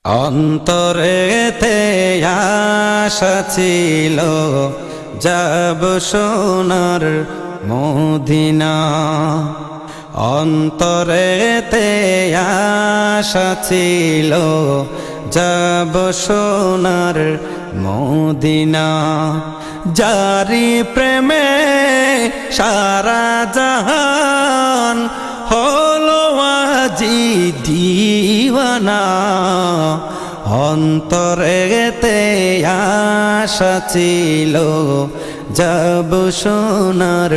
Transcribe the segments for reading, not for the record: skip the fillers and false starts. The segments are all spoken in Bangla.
অন্তরেতে আশা ছিল যাব সোনার মদিনা। অন্তরেতে আশা ছিল যাব সোনার মদিনা। জারি প্রেমে সারা জাহান হলো আজি দিওয়ানা। অন্তরেতে আশা ছিল যাব সোনার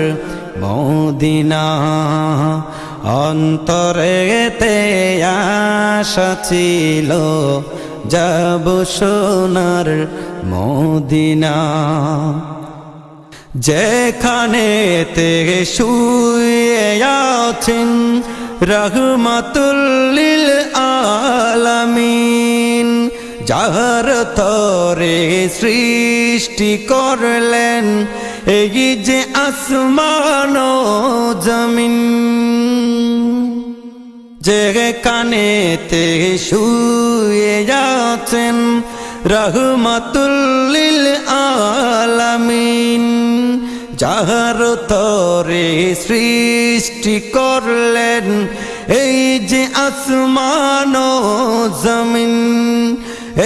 মদিনা। অন্তরেতে আশা ছিল যাব সোনার মদিনা। যেখানেতে শুয়ে আছেন রহমাতুল লিল আলামিন, যার তরে সৃষ্টি করলেন এই যে আসমান ও জমিন। যেখানেতে শুয়ে আছেন রহমাতুল লিল আলামিন, যার তরে সৃষ্টি করলেন এই যে আসমান ও জমিন।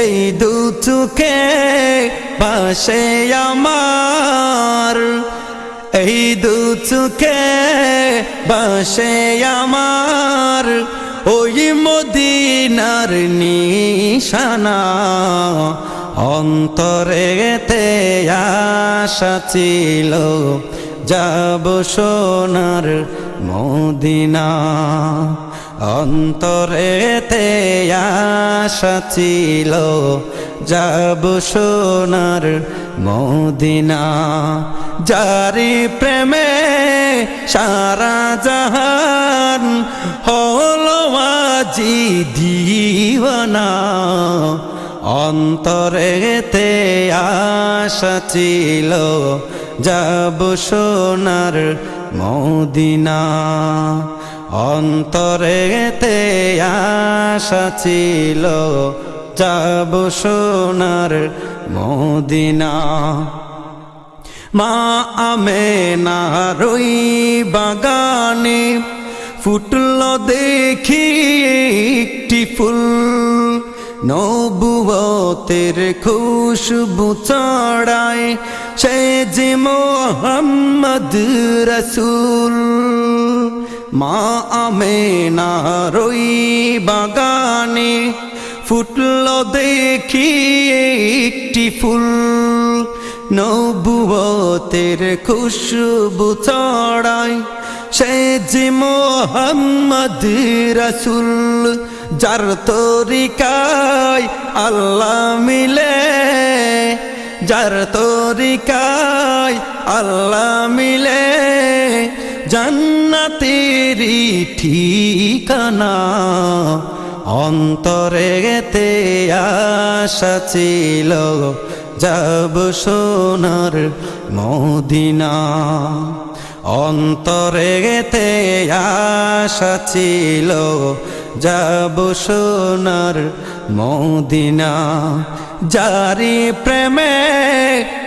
এই দু চোখে ভাসে আমার, এই দু চোখে ভাসে আমার ওই মদিনার নিশানা। অন্তরেতে আশা ছিল যাব সোনার মদিনা। অন্তরেতে আশা ছিল যাব সোনার মদিনা। জারি প্রেমে সারা জাহান হলো আজি দিওয়ানা। অন্তরেতে আশা ছিল যাব সোনার মদিনা। অন্তরেতে আশা ছিল যাব সোনার মদিনা। মা আমেনার ওই বাগানে ফুটল দেখি একটি ফুল, নবুয়তের খুশবু ছড়ায় সে যে মোহাম্মদ রাসূল। মা আমেনার ওই বাগানে ফুটল দেখি একটি ফুল, নবুয়তের খুশবু ছড়ায় সে যে মোহাম্মদ রাসূল। যার তরিকায় আল্লাহ মিলে, যার তরিকায় আল্লাহ মিলে জান্নাতেরই ঠিকানা। অন্তরেতে আশা ছিল যাব সোনার মদিনা। অন্তরেতে আশা ছিল যাব সোনার মদিনা। জারি প্রেমে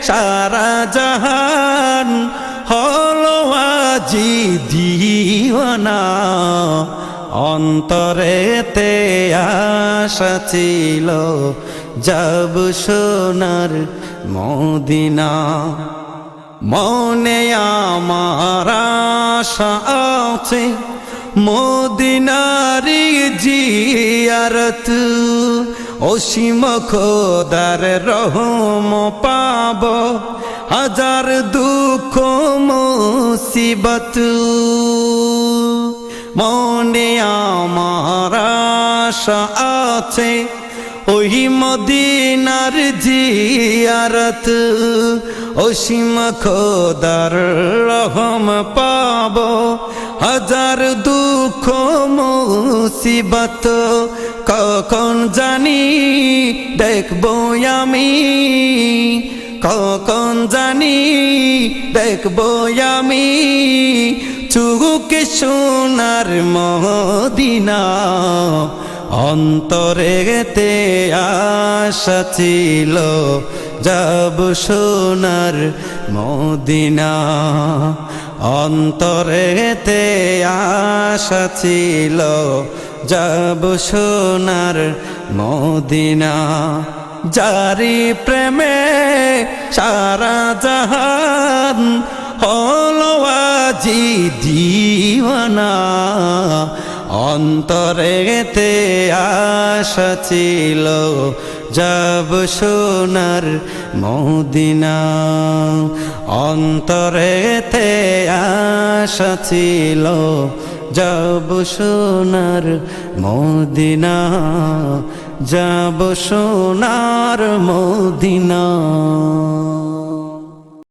সারা জাহান হলো আজি দিওয়ানা। অন্তরেতে আশা ছিল যাব সোনার মদিনা। মনে আমার আশা আছে মদিনারি জিয়ারত, অসীম খোদার রহম পাব হাজার দুঃখ মুসিবত। মনে আমার আশা আছে ওই মদিনার জিয়ারত, অসীম খোদার রহম পাব হাজার দুঃখ মুসিবত। কখন জানি দেখবো আমি, কখন জানি দেখবো আমি চুকে সোনার মদিনা। অন্তরেতে আশা ছিল যাব সোনার মদিনা, অন্তরেতে আশা ছিল যাব সোনার মদিনা। জারি প্রেমে সারা জাহান হলো আজি দিওয়ানা, অন্তরেতে আশা ছিল যাব সোনার মদিনা, অন্তরেতে আশা ছিল যাব সোনার মদিনা, যাব সোনার মদিনা।